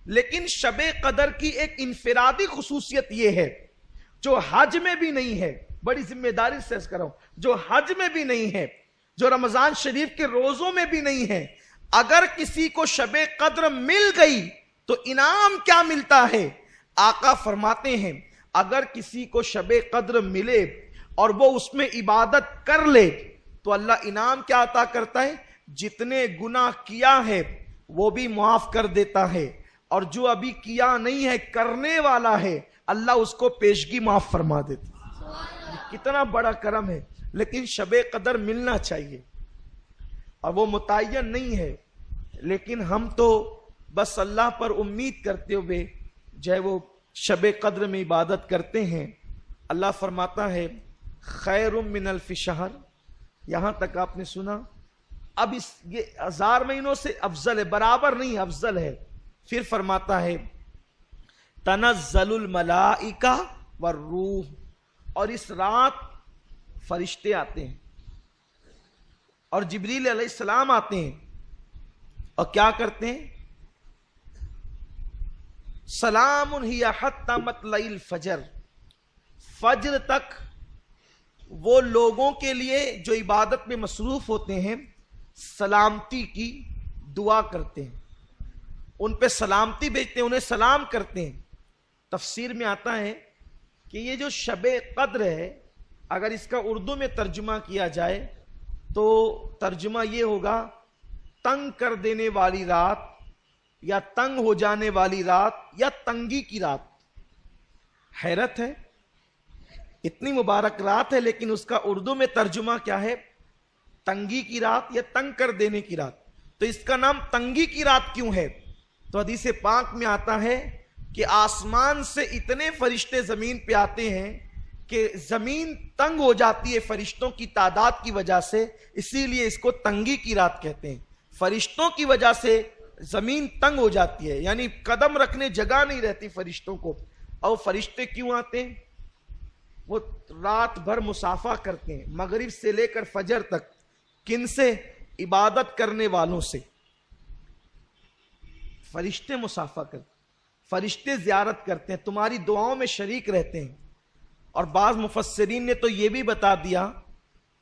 لیکن شب قدر کی ایک انفرادی خصوصیت یہ ہے جو حج میں بھی نہیں ہے، بڑی ذمہ داری سے عرض کر رہا ہوں، جو حج میں بھی نہیں ہے، جو رمضان شریف کے روزوں میں بھی نہیں ہے، اگر کسی کو شب قدر مل گئی تو انعام کیا ملتا ہے؟ آقا فرماتے ہیں اگر کسی کو شب قدر ملے اور وہ اس میں عبادت کر لے تو اللہ انعام کیا عطا کرتا ہے؟ جتنے گناہ کیا ہے وہ بھی معاف کر دیتا ہے، اور جو ابھی کیا نہیں ہے کرنے والا ہے اللہ اس کو پیشگی معاف فرما دیتا ہے۔ کتنا بڑا کرم ہے۔ لیکن شب قدر ملنا چاہیے اور وہ متعین نہیں ہے، لیکن ہم تو بس اللہ پر امید کرتے ہوئے جو ہے وہ شب قدر میں عبادت کرتے ہیں۔ اللہ فرماتا ہے خیر من الف شہر، یہاں تک آپ نے سنا، اب یہ 1000 مہینوں سے افضل ہے، برابر نہیں افضل ہے۔ پھر فرماتا ہے تنزل الملائکہ والروح، اور اس رات فرشتے آتے ہیں اور جبریل علیہ السلام آتے ہیں اور کیا کرتے ہیں؟ سلام ہی حتی مطلع الفجر، فجر تک وہ لوگوں کے لیے جو عبادت میں مصروف ہوتے ہیں سلامتی کی دعا کرتے ہیں، ان پہ سلامتی بھیجتے ہیں، انہیں سلام کرتے ہیں۔ تفسیر میں آتا ہے کہ یہ جو شب قدر ہے اگر اس کا اردو میں ترجمہ کیا جائے تو ترجمہ یہ ہوگا تنگ کر دینے والی رات، یا تنگ ہو جانے والی رات، یا تنگی کی رات۔ حیرت ہے، اتنی مبارک رات ہے لیکن اس کا اردو میں ترجمہ کیا ہے؟ تنگی کی رات یا تنگ کر دینے کی رات۔ تو اس کا نام تنگی کی رات کیوں ہے؟ تو حدیث پاک میں آتا ہے کہ آسمان سے اتنے فرشتے زمین پہ آتے ہیں کہ زمین تنگ ہو جاتی ہے فرشتوں کی تعداد کی وجہ سے، اسی لیے اس کو تنگی کی رات کہتے ہیں۔ فرشتوں کی وجہ سے زمین تنگ ہو جاتی ہے، یعنی قدم رکھنے جگہ نہیں رہتی فرشتوں کو۔ اور فرشتے کیوں آتے ہیں؟ وہ رات بھر مصافحہ کرتے ہیں، مغرب سے لے کر فجر تک۔ کن سے؟ عبادت کرنے والوں سے۔ فرشتے مصافحہ کرتے ہیں، فرشتے زیارت کرتے ہیں، تمہاری دعاؤں میں شریک رہتے ہیں۔ اور بعض مفسرین نے تو یہ بھی بتا دیا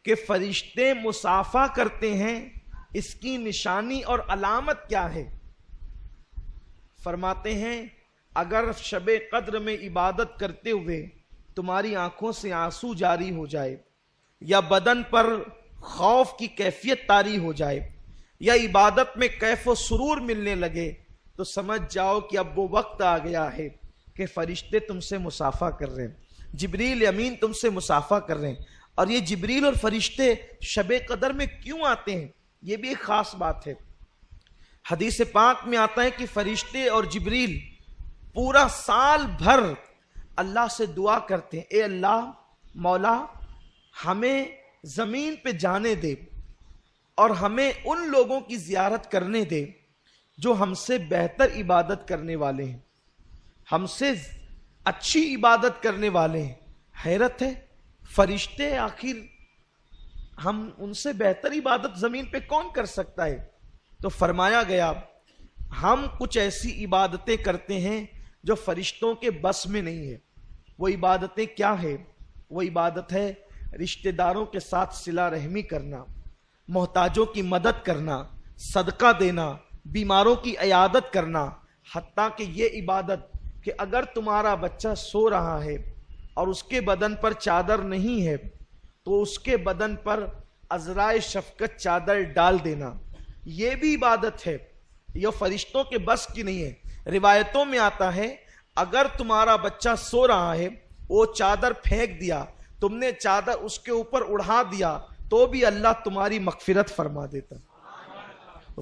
کہ فرشتے مصافحہ کرتے ہیں، اس کی نشانی اور علامت کیا ہے؟ فرماتے ہیں اگر شب قدر میں عبادت کرتے ہوئے تمہاری آنکھوں سے آنسو جاری ہو جائے، یا بدن پر خوف کی کیفیت طاری ہو جائے، یا عبادت میں کیف و سرور ملنے لگے، تو سمجھ جاؤ کہ اب وہ وقت آ گیا ہے کہ فرشتے تم سے مصافحہ کر رہے ہیں، جبریل امین تم سے مصافحہ کر رہے ہیں۔ اور یہ جبریل اور فرشتے شب قدر میں کیوں آتے ہیں؟ یہ بھی ایک خاص بات ہے۔ حدیث پاک میں آتا ہے کہ فرشتے اور جبریل پورا سال بھر اللہ سے دعا کرتے ہیں، اے اللہ مولا ہمیں زمین پہ جانے دے اور ہمیں ان لوگوں کی زیارت کرنے دے جو ہم سے بہتر عبادت کرنے والے ہیں، ہم سے اچھی عبادت کرنے والے ہیں۔ حیرت ہے، فرشتے آخر ہم ان سے بہتر عبادت زمین پہ کون کر سکتا ہے؟ تو فرمایا گیا ہم کچھ ایسی عبادتیں کرتے ہیں جو فرشتوں کے بس میں نہیں ہے۔ وہ عبادتیں کیا ہے؟ وہ عبادت ہے رشتہ داروں کے ساتھ صلہ رحمی کرنا، محتاجوں کی مدد کرنا، صدقہ دینا، بیماروں کی عیادت کرنا۔ حتیٰ کہ یہ عبادت کہ اگر تمہارا بچہ سو رہا ہے اور اس کے بدن پر چادر نہیں ہے تو اس کے بدن پر عذرائے شفقت چادر ڈال دینا، یہ بھی عبادت ہے، یہ فرشتوں کے بس کی نہیں ہے۔ روایتوں میں آتا ہے اگر تمہارا بچہ سو رہا ہے، وہ چادر پھینک دیا، تم نے چادر اس کے اوپر اڑا دیا، تو بھی اللہ تمہاری مغفرت فرما دیتا۔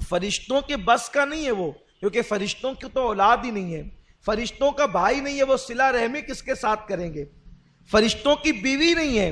فرشتوں کے بس کا نہیں ہے وہ، کیونکہ فرشتوں کی تو اولاد ہی نہیں ہے، فرشتوں کا بھائی نہیں ہے، وہ صلہ رحمی کس کے ساتھ کریں گے؟ فرشتوں کی بیوی نہیں ہے،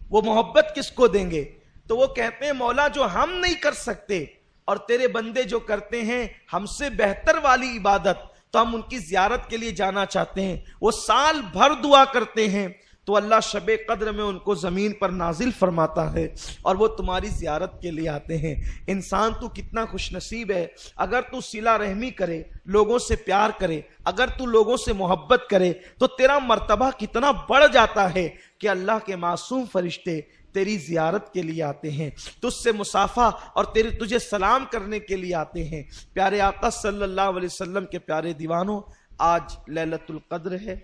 وہ محبت کس کو دیں گے؟ تو وہ کہتے ہیں مولا جو ہم نہیں کر سکتے اور تیرے بندے جو کرتے ہیں ہم سے بہتر والی عبادت، تو ہم ان کی زیارت کے لیے جانا چاہتے ہیں۔ وہ سال بھر دعا کرتے ہیں تو اللہ شب قدر میں ان کو زمین پر نازل فرماتا ہے اور وہ تمہاری زیارت کے لیے آتے ہیں۔ انسان تو کتنا خوش نصیب ہے، اگر تو صلہ رحمی کرے، لوگوں سے پیار کرے، اگر تو لوگوں سے محبت کرے تو تیرا مرتبہ کتنا بڑھ جاتا ہے کہ اللہ کے معصوم فرشتے تیری زیارت کے لیے آتے ہیں، تجھ سے مصافحہ اور تجھے سلام کرنے کے لیے آتے ہیں۔ پیارے آقا صلی اللہ علیہ وسلم کے پیارے دیوانوں، آج لیلۃ القدر ہے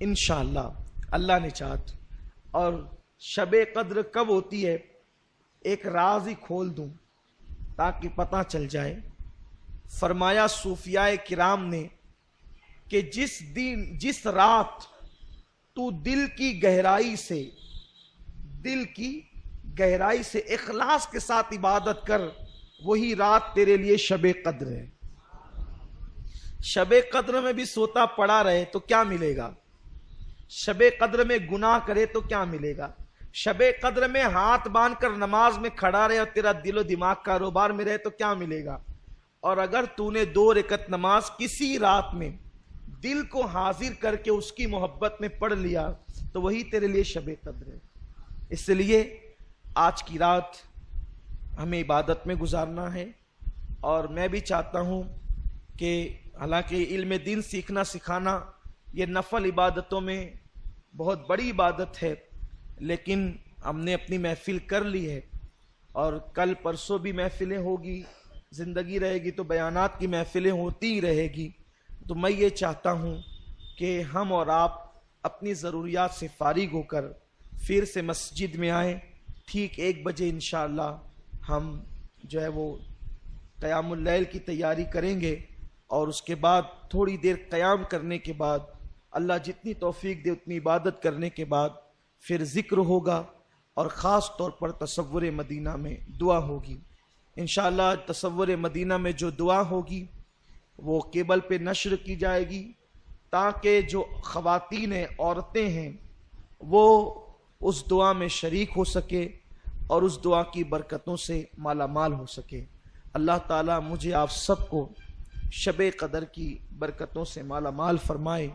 انشاءاللہ اللہ نے چاہت، اور شب قدر کب ہوتی ہے ایک راز ہی کھول دوں تاکہ پتہ چل جائے۔ فرمایا صوفیاء کرام نے کہ جس رات تو دل کی گہرائی سے اخلاص کے ساتھ عبادت کر، وہی رات تیرے لیے شب قدر ہے۔ شب قدر میں بھی سوتا پڑا رہے تو کیا ملے گا؟ شب قدر میں گناہ کرے تو کیا ملے گا؟ شب قدر میں ہاتھ باندھ کر نماز میں کھڑا رہے اور تیرا دل و دماغ کاروبار میں رہے تو کیا ملے گا؟ اور اگر تو نے 2 رکعت نماز کسی رات میں دل کو حاضر کر کے اس کی محبت میں پڑھ لیا تو وہی تیرے لیے شب قدر ہے۔ اس لیے آج کی رات ہمیں عبادت میں گزارنا ہے، اور میں بھی چاہتا ہوں کہ حالانکہ علم دین سیکھنا سکھانا یہ نفل عبادتوں میں بہت بڑی عبادت ہے، لیکن ہم نے اپنی محفل کر لی ہے، اور کل پرسوں بھی محفلیں ہوگی، زندگی رہے گی تو بیانات کی محفلیں ہوتی ہی رہے گی۔ تو میں یہ چاہتا ہوں کہ ہم اور آپ اپنی ضروریات سے فارغ ہو کر پھر سے مسجد میں آئیں۔ ٹھیک 1 بجے انشاءاللہ ہم جو ہے وہ قیام اللیل کی تیاری کریں گے، اور اس کے بعد تھوڑی دیر قیام کرنے کے بعد اللہ جتنی توفیق دے اتنی عبادت کرنے کے بعد پھر ذکر ہوگا، اور خاص طور پر تصور مدینہ میں دعا ہوگی۔ انشاءاللہ تصور مدینہ میں جو دعا ہوگی وہ کیبل پہ نشر کی جائے گی، تاکہ جو خواتین عورتیں ہیں وہ اس دعا میں شریک ہو سکے اور اس دعا کی برکتوں سے مالا مال ہو سکے۔ اللہ تعالیٰ مجھے آپ سب کو شب قدر کی برکتوں سے مالا مال فرمائے،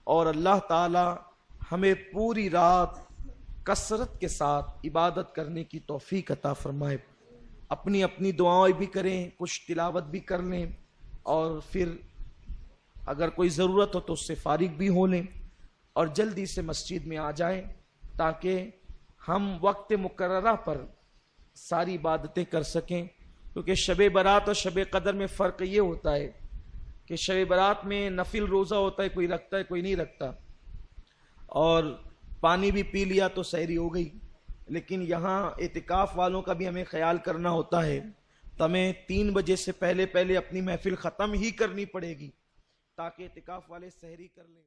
اور اللہ تعالیٰ ہمیں پوری رات کثرت کے ساتھ عبادت کرنے کی توفیق عطا فرمائے۔ اپنی اپنی دعائیں بھی کریں، کچھ تلاوت بھی کر لیں، اور پھر اگر کوئی ضرورت ہو تو اس سے فارغ بھی ہو لیں، اور جلدی سے مسجد میں آ جائیں تاکہ ہم وقت مقررہ پر ساری عبادتیں کر سکیں۔ کیونکہ شب برات اور شب قدر میں فرق یہ ہوتا ہے کہ شب برات میں نفل روزہ ہوتا ہے، کوئی رکھتا ہے کوئی نہیں رکھتا، اور پانی بھی پی لیا تو سحری ہو گئی، لیکن یہاں اعتکاف والوں کا بھی ہمیں خیال کرنا ہوتا ہے، تو ہمیں 3 بجے سے پہلے اپنی محفل ختم ہی کرنی پڑے گی تاکہ اعتکاف والے سحری کر لیں۔